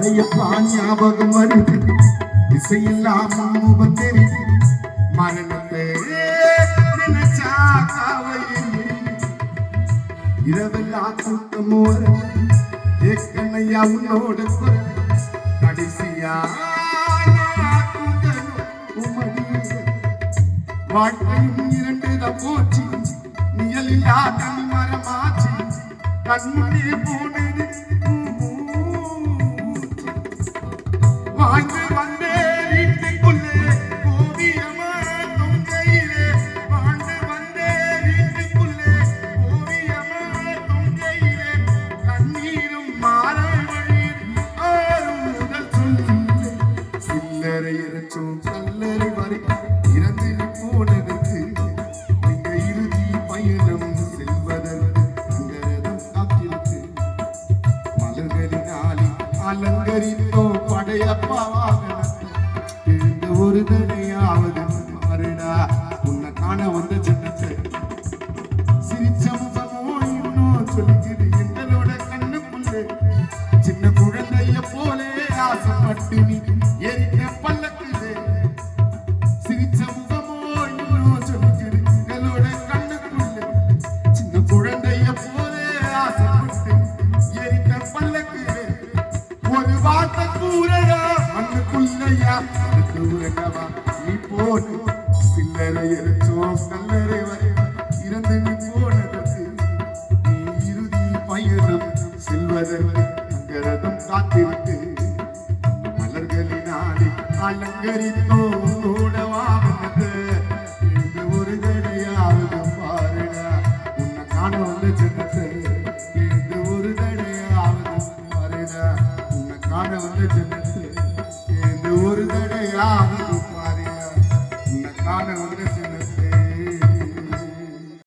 படையப்பா ஞாபகம் வருது இசையில்லாம முகம் தெரியுது மரணத்தை நினைச்சா காவையில் இரவெல்லாம் கூட்டமோ ஏக்கனையா உன்னோட கடைசியா வாழ்க்கையும் இரண்டுதான் போச்சு நியலில்லா தனி மரமாச்சு கண்முன்னே போனது வாழ்ந்து வந்தே வீட்டுக்குள்ளே ஓவியமா தொங்கையிலே வாழ்ந்து வந்தே வீட்டுக்குள்ளே ஓவியமா தொங்கையிலே கண்ணீரும் மாறவழியில் ஆறுதல் சொல்லிலே சில்லறை இறைச்சும் கல்லறை வரை இறந்து போனதற்கு நீங்க இறுதி பயணம் செல்வதற்கு அங்கரதம் காத்திருக்கு மலர்களினாலே அலங்கரித்தோ படையப்பாவாக எழுந்த ஒரு தடையாவது மாறுடா உன்னை காண வந்த சின்னத்தை சிரிச்ச முகமோ இன்னும் சொல்லிக்கிது எங்களோட கண்ணுக்குள்ளே சின்ன குழந்தைய போலே ஆசைப்பட்டு நீ ஏறிட்ட பல்லக்குதே சிரிச்ச முகமோ இன்னும் சொல்லிக்கிது எங்களோட கண்ணுக்குள்ளே சின்ன குழந்தைய போலே ஆசைப்பட்டு ஏறிட்ட பல்லக்குதே ஒரு வார்த்தை கூறடா மண்ணுக்குள்ளையா கூறடவா நீ போடு சில்லறை எரிச்சோம் கல்லறை வரை இறந்து நீ போனதற்கு நீ இறுதி பயணம் செல்வதற்கு அங்கரதம் காத்திருக்கு மலர்களினாலே அலங்கரித்தோ ஓடவாகனது இந்த ஒரு தடையாவது பாருடா உன்னை காண வந்த ஜனத்தை இந்த ஒரு தடையாவது பாருடா உன்னை காண வந்த ஜனத்தை இந்த ஒரு தடையாவது பாருடா உன்னை காண வந்த ஜனத்தை